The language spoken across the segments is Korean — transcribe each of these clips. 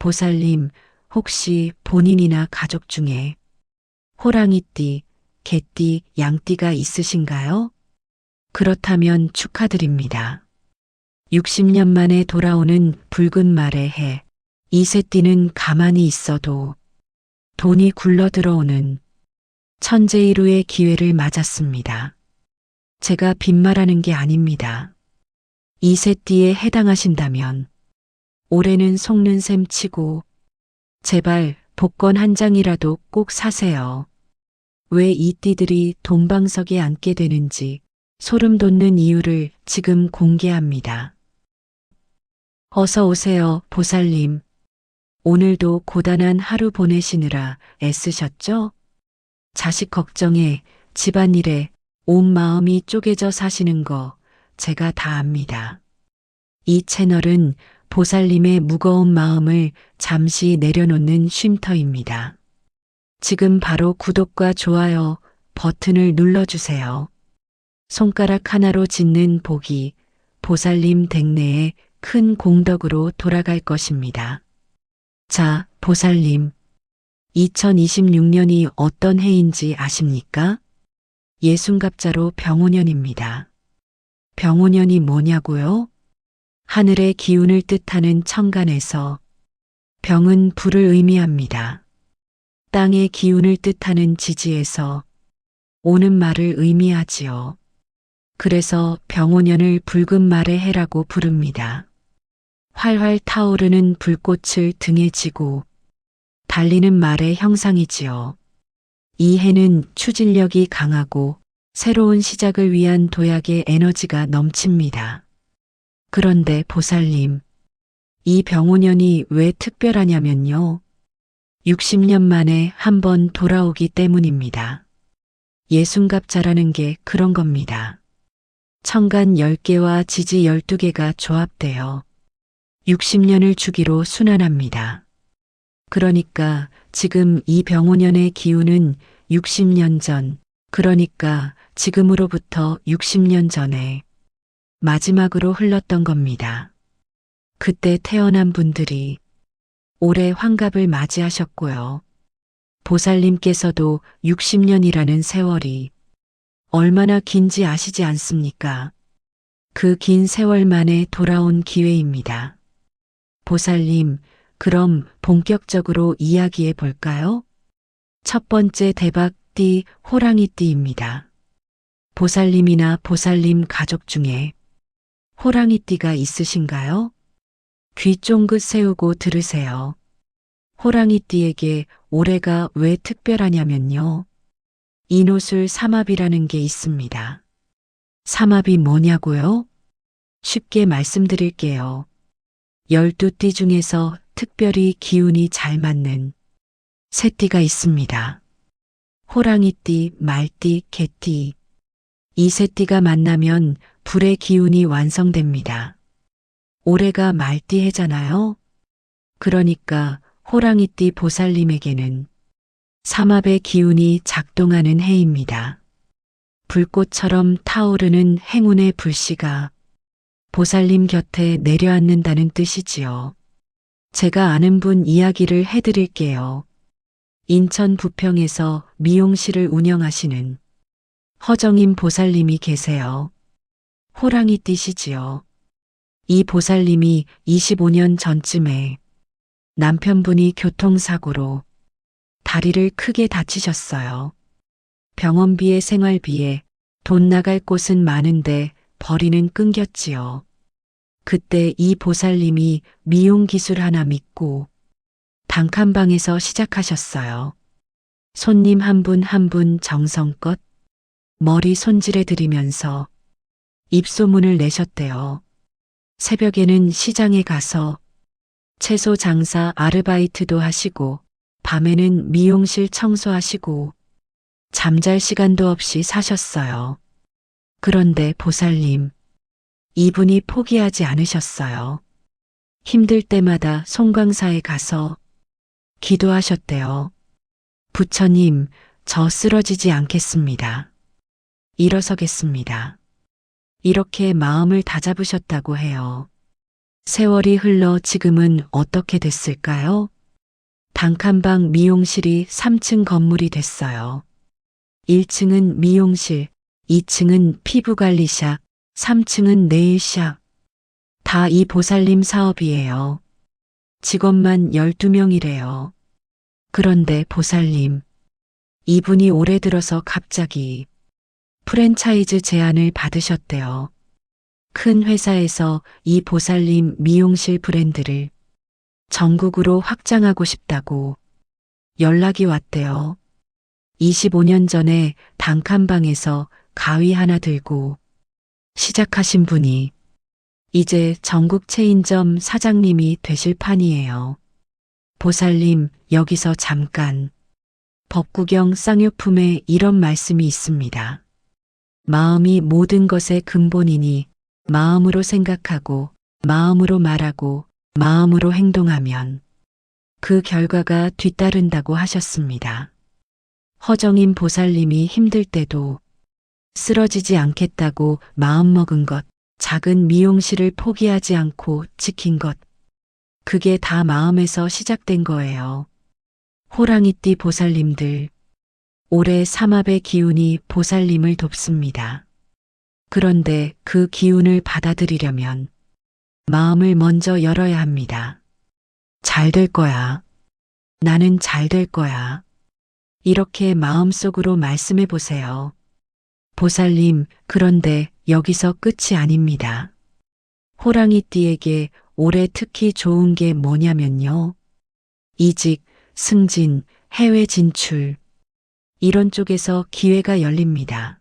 보살님, 혹시 본인이나 가족 중에 호랑이띠, 개띠, 양띠가 있으신가요? 그렇다면 축하드립니다. 60년 만에 돌아오는 붉은 말의 해, 이세띠는 가만히 있어도 돈이 굴러 들어오는 천재일우의 기회를 맞았습니다. 제가 빈말하는 게 아닙니다. 이세띠에 해당하신다면 올해는 속는 셈 치고 제발 복권 한 장이라도 꼭 사세요. 왜 이 띠들이 돈방석에 앉게 되는지 소름 돋는 이유를 지금 공개합니다. 어서 오세요, 보살님. 오늘도 고단한 하루 보내시느라 애쓰셨죠? 자식 걱정에 집안일에 온 마음이 쪼개져 사시는 거 제가 다 압니다. 이 채널은 보살님의 무거운 마음을 잠시 내려놓는 쉼터입니다. 지금 바로 구독과 좋아요 버튼을 눌러주세요. 손가락 하나로 짓는 복이 보살님 댁내에 큰 공덕으로 돌아갈 것입니다. 자, 보살님. 2026년이 어떤 해인지 아십니까? 예순갑자로 병오년입니다. 병오년이 뭐냐고요? 하늘의 기운을 뜻하는 천간에서 병은 불을 의미합니다. 땅의 기운을 뜻하는 지지에서 오는 말을 의미하지요. 그래서 병오년을 붉은 말의 해라고 부릅니다. 활활 타오르는 불꽃을 등에 지고 달리는 말의 형상이지요. 이 해는 추진력이 강하고 새로운 시작을 위한 도약의 에너지가 넘칩니다. 그런데 보살님, 이 병오년이 왜 특별하냐면요. 60년 만에 한 번 돌아오기 때문입니다. 예순갑자라는 게 그런 겁니다. 천간 10개와 지지 12개가 조합되어 60년을 주기로 순환합니다. 그러니까 지금 이 병오년의 기운은 60년 전, 그러니까 지금으로부터 60년 전에 마지막으로 흘렀던 겁니다. 그때 태어난 분들이 올해 환갑을 맞이하셨고요. 보살님께서도 60년이라는 세월이 얼마나 긴지 아시지 않습니까? 그 긴 세월 만에 돌아온 기회입니다. 보살님, 그럼 본격적으로 이야기해 볼까요? 첫 번째 대박띠 호랑이띠입니다. 보살님이나 보살님 가족 중에 호랑이띠가 있으신가요? 귀 쫑긋 세우고 들으세요. 호랑이띠에게 올해가 왜 특별하냐면요. 인호술 삼합이라는 게 있습니다. 삼합이 뭐냐고요? 쉽게 말씀드릴게요. 12띠 중에서 특별히 기운이 잘 맞는 세 띠가 있습니다. 호랑이띠, 말띠, 개띠. 이 세 띠가 만나면 불의 기운이 완성됩니다. 올해가 말띠 해잖아요. 그러니까 호랑이띠 보살님에게는 삼합의 기운이 작동하는 해입니다. 불꽃처럼 타오르는 행운의 불씨가 보살님 곁에 내려앉는다는 뜻이지요. 제가 아는 분 이야기를 해드릴게요. 인천 부평에서 미용실을 운영하시는 허정임 보살님이 계세요. 호랑이띠시지요. 이 보살님이 25년 전쯤에 남편분이 교통사고로 다리를 크게 다치셨어요. 병원비에 생활비에 돈 나갈 곳은 많은데 벌이는 끊겼지요. 그때 이 보살님이 미용 기술 하나 믿고 단칸방에서 시작하셨어요. 손님 한 분 한 분 정성껏 머리 손질해 드리면서 입소문을 내셨대요. 새벽에는 시장에 가서 채소 장사 아르바이트도 하시고 밤에는 미용실 청소하시고 잠잘 시간도 없이 사셨어요. 그런데 보살님, 이분이 포기하지 않으셨어요. 힘들 때마다 송광사에 가서 기도하셨대요. 부처님, 저 쓰러지지 않겠습니다. 일어서겠습니다. 이렇게 마음을 다잡으셨다고 해요. 세월이 흘러 지금은 어떻게 됐을까요? 단칸방 미용실이 3층 건물이 됐어요. 1층은 미용실, 2층은 피부관리샵, 3층은 네일샵. 다 이 보살님 사업이에요. 직원만 12명이래요. 그런데 보살님, 이분이 올해 들어서 갑자기 프랜차이즈 제안을 받으셨대요. 큰 회사에서 이 보살님 미용실 브랜드를 전국으로 확장하고 싶다고 연락이 왔대요. 25년 전에 단칸방에서 가위 하나 들고 시작하신 분이 이제 전국 체인점 사장님이 되실 판이에요. 보살님, 여기서 잠깐. 법구경 쌍용품에 이런 말씀이 있습니다. 마음이 모든 것의 근본이니 마음으로 생각하고 마음으로 말하고 마음으로 행동하면 그 결과가 뒤따른다고 하셨습니다. 허정임 보살님이 힘들 때도 쓰러지지 않겠다고 마음먹은 것, 작은 미용실을 포기하지 않고 지킨 것, 그게 다 마음에서 시작된 거예요. 호랑이띠 보살님들, 올해 삼합의 기운이 보살님을 돕습니다. 그런데 그 기운을 받아들이려면 마음을 먼저 열어야 합니다. 잘 될 거야. 나는 잘 될 거야. 이렇게 마음속으로 말씀해 보세요. 보살님, 그런데 여기서 끝이 아닙니다. 호랑이띠에게 올해 특히 좋은 게 뭐냐면요. 이직, 승진, 해외 진출. 이런 쪽에서 기회가 열립니다.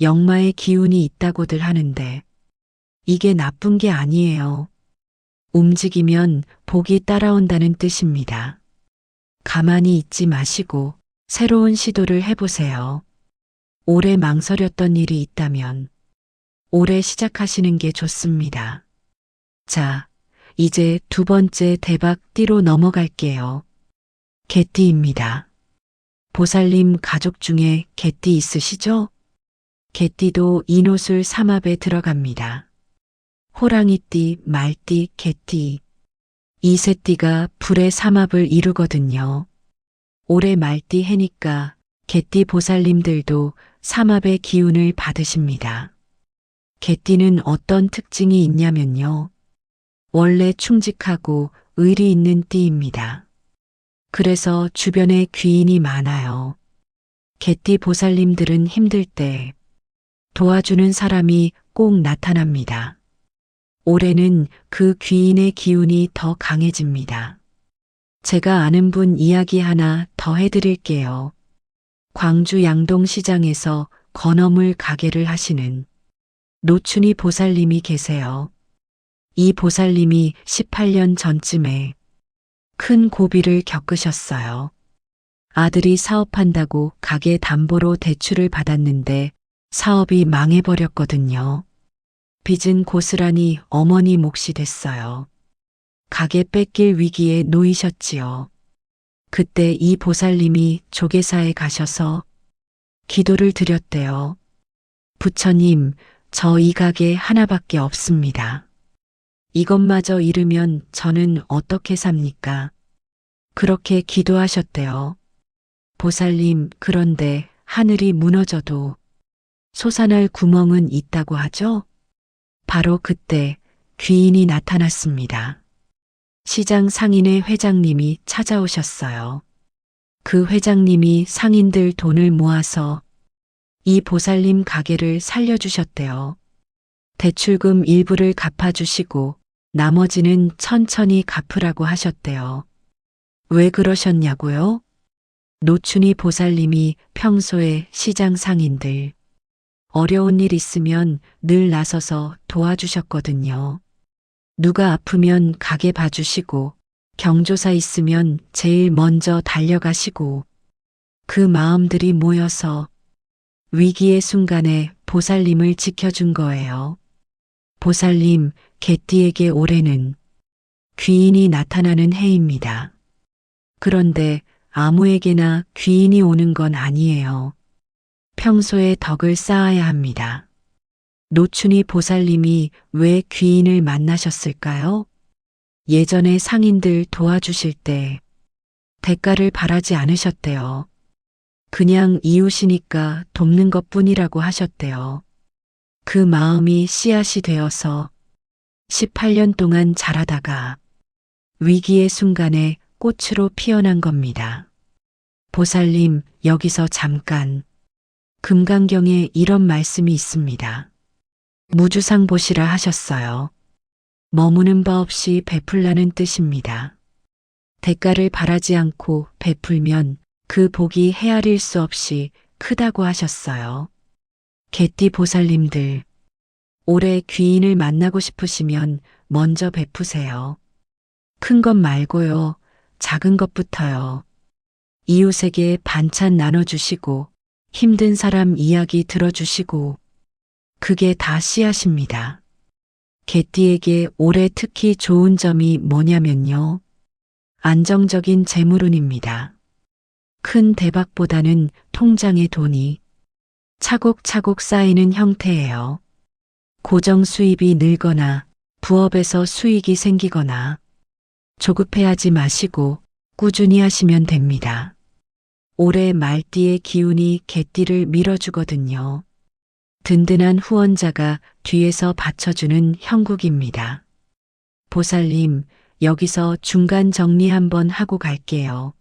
역마의 기운이 있다고들 하는데 이게 나쁜 게 아니에요. 움직이면 복이 따라온다는 뜻입니다. 가만히 있지 마시고 새로운 시도를 해보세요. 오래 망설였던 일이 있다면 올해 시작하시는 게 좋습니다. 자, 이제 두 번째 대박 띠로 넘어갈게요. 개띠입니다. 보살님 가족 중에 개띠 있으시죠? 개띠도 인호술 삼합에 들어갑니다. 호랑이띠, 말띠, 개띠. 이 세 띠가 불의 삼합을 이루거든요. 올해 말띠 해니까 개띠 보살님들도 삼합의 기운을 받으십니다. 개띠는 어떤 특징이 있냐면요. 원래 충직하고 의리 있는 띠입니다. 그래서 주변에 귀인이 많아요. 개띠 보살님들은 힘들 때 도와주는 사람이 꼭 나타납니다. 올해는 그 귀인의 기운이 더 강해집니다. 제가 아는 분 이야기 하나 더 해드릴게요. 광주 양동시장에서 건어물 가게를 하시는 노춘희 보살님이 계세요. 이 보살님이 18년 전쯤에 큰 고비를 겪으셨어요. 아들이 사업한다고 가게 담보로 대출을 받았는데 사업이 망해버렸거든요. 빚은 고스란히 어머니 몫이 됐어요. 가게 뺏길 위기에 놓이셨지요. 그때 이 보살님이 조계사에 가셔서 기도를 드렸대요. 부처님, 저 이 가게 하나밖에 없습니다. 이것마저 잃으면 저는 어떻게 삽니까? 그렇게 기도하셨대요. 보살님, 그런데 하늘이 무너져도 솟아날 구멍은 있다고 하죠? 바로 그때 귀인이 나타났습니다. 시장 상인의 회장님이 찾아오셨어요. 그 회장님이 상인들 돈을 모아서 이 보살님 가게를 살려주셨대요. 대출금 일부를 갚아주시고 나머지는 천천히 갚으라고 하셨대요. 왜 그러셨냐고요? 노춘희 보살님이 평소에 시장 상인들 어려운 일 있으면 늘 나서서 도와주셨거든요. 누가 아프면 가게 봐주시고 경조사 있으면 제일 먼저 달려가시고 그 마음들이 모여서 위기의 순간에 보살님을 지켜준 거예요. 보살님, 개띠에게 올해는 귀인이 나타나는 해입니다. 그런데 아무에게나 귀인이 오는 건 아니에요. 평소에 덕을 쌓아야 합니다. 노춘희 보살님이 왜 귀인을 만나셨을까요? 예전에 상인들 도와주실 때 대가를 바라지 않으셨대요. 그냥 이웃이니까 돕는 것뿐이라고 하셨대요. 그 마음이 씨앗이 되어서 18년 동안 자라다가 위기의 순간에 꽃으로 피어난 겁니다. 보살님, 여기서 잠깐. 금강경에 이런 말씀이 있습니다. 무주상 보시라 하셨어요. 머무는 바 없이 베풀라는 뜻입니다. 대가를 바라지 않고 베풀면 그 복이 헤아릴 수 없이 크다고 하셨어요. 개띠 보살님들, 올해 귀인을 만나고 싶으시면 먼저 베푸세요. 큰 것 말고요. 작은 것부터요. 이웃에게 반찬 나눠주시고 힘든 사람 이야기 들어주시고 그게 다 씨앗입니다. 개띠에게 올해 특히 좋은 점이 뭐냐면요. 안정적인 재물운입니다. 큰 대박보다는 통장에 돈이 차곡차곡 쌓이는 형태예요. 고정 수입이 늘거나 부업에서 수익이 생기거나 조급해하지 마시고 꾸준히 하시면 됩니다. 올해 말띠의 기운이 개띠를 밀어주거든요. 든든한 후원자가 뒤에서 받쳐주는 형국입니다. 보살님, 여기서 중간 정리 한번 하고 갈게요.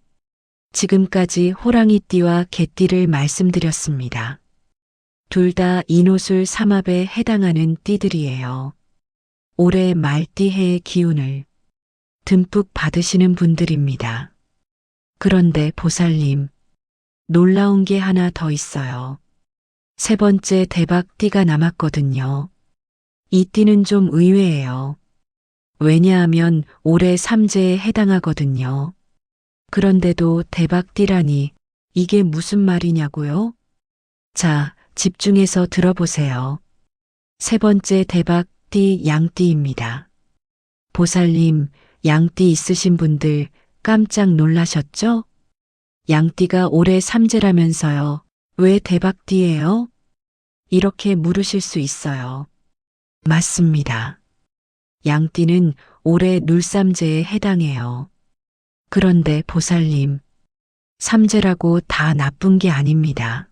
지금까지 호랑이띠와 개띠를 말씀드렸습니다. 둘 다 인호술 삼합에 해당하는 띠들이에요. 올해 말띠해의 기운을 듬뿍 받으시는 분들입니다. 그런데 보살님, 놀라운 게 하나 더 있어요. 세 번째 대박 띠가 남았거든요. 이 띠는 좀 의외예요. 왜냐하면 올해 삼재에 해당하거든요. 그런데도 대박 띠라니 이게 무슨 말이냐고요? 자, 집중해서 들어보세요. 세 번째 대박 띠 양띠입니다. 보살님, 양띠 있으신 분들 깜짝 놀라셨죠? 양띠가 올해 삼재라면서요. 왜 대박띠예요? 이렇게 물으실 수 있어요. 맞습니다. 양띠는 올해 눌삼재에 해당해요. 그런데 보살님, 삼재라고 다 나쁜 게 아닙니다.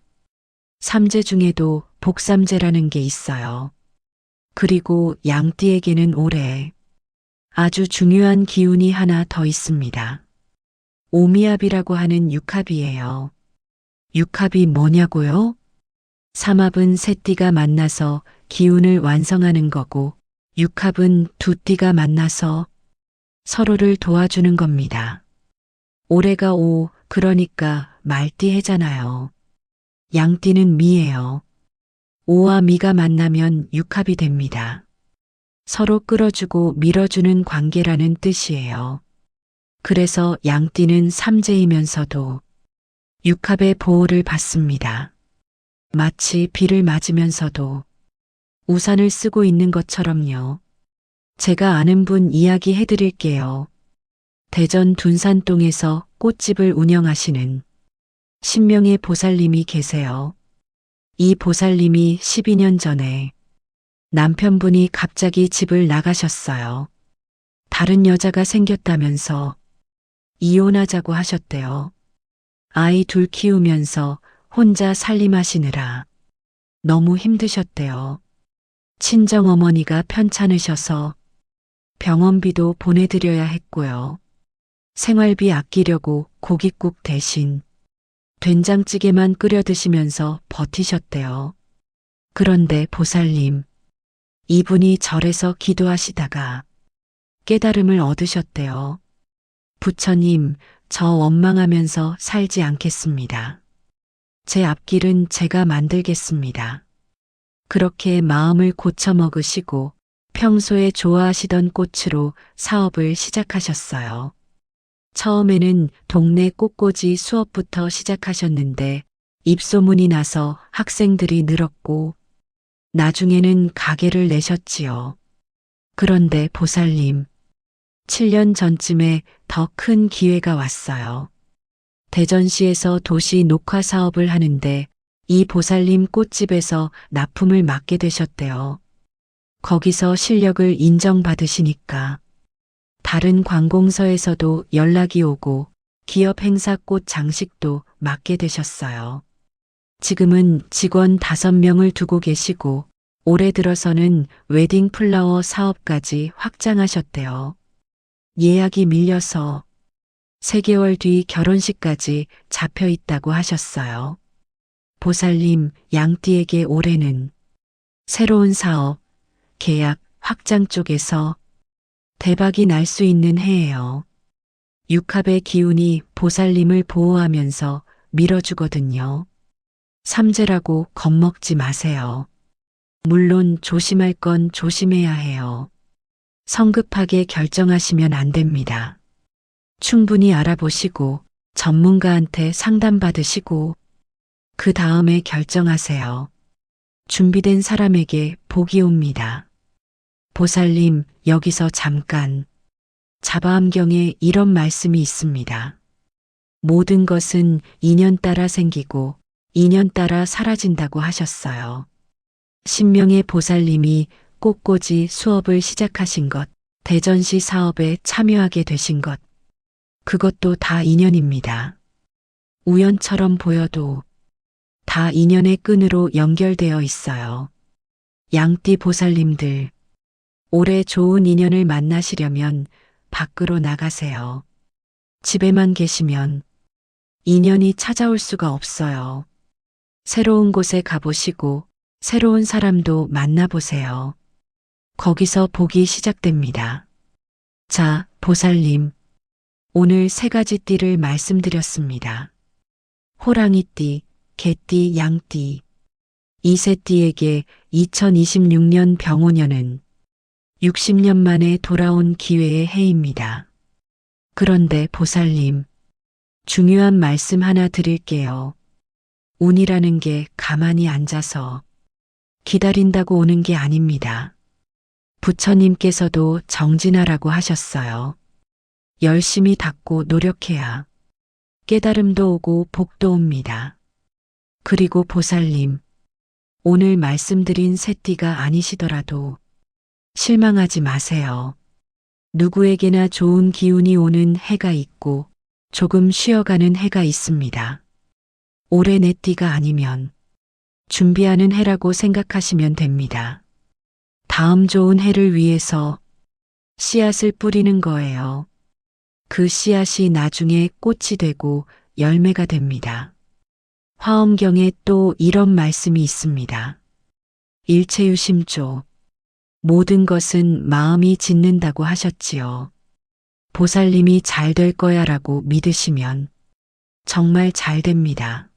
삼재 중에도 복삼재라는 게 있어요. 그리고 양띠에게는 올해 아주 중요한 기운이 하나 더 있습니다. 오미합이라고 하는 육합이에요. 육합이 뭐냐고요? 삼합은 세 띠가 만나서 기운을 완성하는 거고 육합은 두 띠가 만나서 서로를 도와주는 겁니다. 올해가 오, 그러니까 말띠 해잖아요. 양띠는 미예요. 오와 미가 만나면 육합이 됩니다. 서로 끌어주고 밀어주는 관계라는 뜻이에요. 그래서 양띠는 삼재이면서도 육합의 보호를 받습니다. 마치 비를 맞으면서도 우산을 쓰고 있는 것처럼요. 제가 아는 분 이야기 해드릴게요. 대전 둔산동에서 꽃집을 운영하시는 신명의 보살님이 계세요. 이 보살님이 12년 전에 남편분이 갑자기 집을 나가셨어요. 다른 여자가 생겼다면서 이혼하자고 하셨대요. 아이 둘 키우면서 혼자 살림하시느라 너무 힘드셨대요. 친정어머니가 편찮으셔서 병원비도 보내드려야 했고요. 생활비 아끼려고 고깃국 대신 된장찌개만 끓여 드시면서 버티셨대요. 그런데 보살님, 이분이 절에서 기도하시다가 깨달음을 얻으셨대요. 부처님, 저 원망하면서 살지 않겠습니다. 제 앞길은 제가 만들겠습니다. 그렇게 마음을 고쳐먹으시고 평소에 좋아하시던 꽃으로 사업을 시작하셨어요. 처음에는 동네 꽃꽂이 수업부터 시작하셨는데 입소문이 나서 학생들이 늘었고 나중에는 가게를 내셨지요. 그런데 보살님, 7년 전쯤에 더 큰 기회가 왔어요. 대전시에서 도시 녹화 사업을 하는데 이 보살님 꽃집에서 납품을 맡게 되셨대요. 거기서 실력을 인정받으시니까 다른 관공서에서도 연락이 오고 기업 행사 꽃 장식도 맡게 되셨어요. 지금은 직원 5명을 두고 계시고 올해 들어서는 웨딩 플라워 사업까지 확장하셨대요. 예약이 밀려서 3개월 뒤 결혼식까지 잡혀 있다고 하셨어요. 보살님, 양띠에게 올해는 새로운 사업, 계약, 확장 쪽에서 대박이 날 수 있는 해예요. 육합의 기운이 보살님을 보호하면서 밀어주거든요. 삼재라고 겁먹지 마세요. 물론 조심할 건 조심해야 해요. 성급하게 결정하시면 안 됩니다. 충분히 알아보시고 전문가한테 상담받으시고 그 다음에 결정하세요. 준비된 사람에게 복이 옵니다. 보살님, 여기서 잠깐. 자바암경에 이런 말씀이 있습니다. 모든 것은 인연 따라 생기고 인연 따라 사라진다고 하셨어요. 신명의 보살님이 꽃꽂이 수업을 시작하신 것, 대전시 사업에 참여하게 되신 것, 그것도 다 인연입니다. 우연처럼 보여도 다 인연의 끈으로 연결되어 있어요. 양띠 보살님들, 올해 좋은 인연을 만나시려면 밖으로 나가세요. 집에만 계시면 인연이 찾아올 수가 없어요. 새로운 곳에 가보시고 새로운 사람도 만나보세요. 거기서 복이 시작됩니다. 자, 보살님, 오늘 3가지 띠를 말씀드렸습니다. 호랑이띠, 개띠, 양띠. 이 세 띠에게 2026년 병오년은 60년 만에 돌아온 기회의 해입니다. 그런데 보살님, 중요한 말씀 하나 드릴게요. 운이라는 게 가만히 앉아서 기다린다고 오는 게 아닙니다. 부처님께서도 정진하라고 하셨어요. 열심히 닦고 노력해야 깨달음도 오고 복도 옵니다. 그리고 보살님, 오늘 말씀드린 세 띠가 아니시더라도 실망하지 마세요. 누구에게나 좋은 기운이 오는 해가 있고 조금 쉬어가는 해가 있습니다. 올해 내 띠가 아니면 준비하는 해라고 생각하시면 됩니다. 다음 좋은 해를 위해서 씨앗을 뿌리는 거예요. 그 씨앗이 나중에 꽃이 되고 열매가 됩니다. 화엄경에 또 이런 말씀이 있습니다. 일체유심조. 모든 것은 마음이 짓는다고 하셨지요. 보살님이 잘 될 거야 라고 믿으시면 정말 잘 됩니다.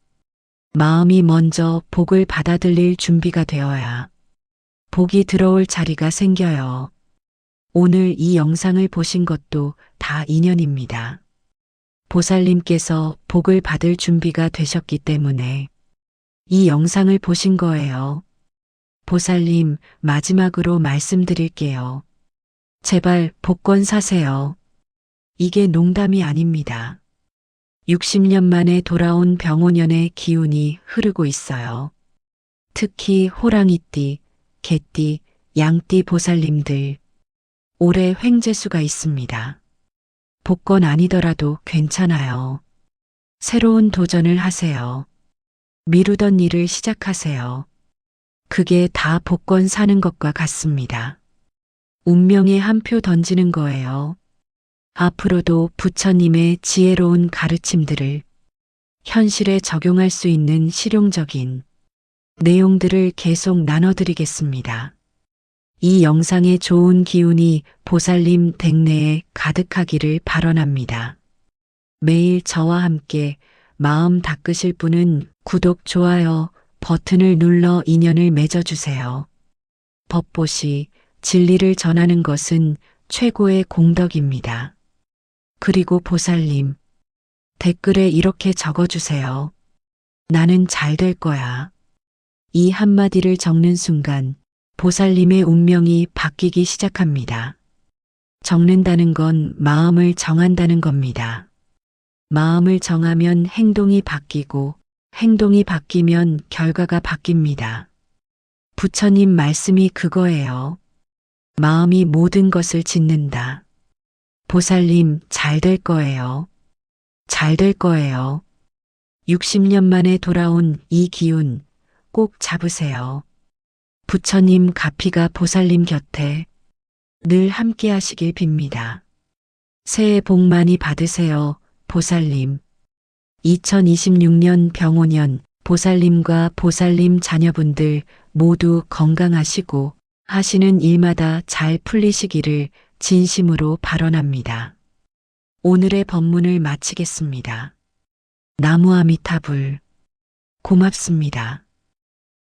마음이 먼저 복을 받아들일 준비가 되어야 복이 들어올 자리가 생겨요. 오늘 이 영상을 보신 것도 다 인연입니다. 보살님께서 복을 받을 준비가 되셨기 때문에 이 영상을 보신 거예요. 보살님, 마지막으로 말씀드릴게요. 제발 복권 사세요. 이게 농담이 아닙니다. 60년 만에 돌아온 병오년의 기운이 흐르고 있어요. 특히 호랑이띠, 개띠, 양띠 보살님들, 올해 횡재수가 있습니다. 복권 아니더라도 괜찮아요. 새로운 도전을 하세요. 미루던 일을 시작하세요. 그게 다 복권 사는 것과 같습니다. 운명에 한 표 던지는 거예요. 앞으로도 부처님의 지혜로운 가르침들을 현실에 적용할 수 있는 실용적인 내용들을 계속 나눠드리겠습니다. 이 영상의 좋은 기운이 보살님 댁내에 가득하기를 발언합니다. 매일 저와 함께 마음 닦으실 분은 구독, 좋아요 버튼을 눌러 인연을 맺어주세요. 법보시, 진리를 전하는 것은 최고의 공덕입니다. 그리고 보살님, 댓글에 이렇게 적어주세요. 나는 잘 될 거야. 이 한마디를 적는 순간 보살님의 운명이 바뀌기 시작합니다. 적는다는 건 마음을 정한다는 겁니다. 마음을 정하면 행동이 바뀌고 행동이 바뀌면 결과가 바뀝니다. 부처님 말씀이 그거예요. 마음이 모든 것을 짓는다. 보살님, 잘 될 거예요. 잘 될 거예요. 60년 만에 돌아온 이 기운 꼭 잡으세요. 부처님 가피가 보살님 곁에 늘 함께 하시길 빕니다. 새해 복 많이 받으세요, 보살님. 2026년 병오년 보살님과 보살님 자녀분들 모두 건강하시고 하시는 일마다 잘 풀리시기를 진심으로 발언합니다. 오늘의 법문을 마치겠습니다. 나무 아미타불. 고맙습니다.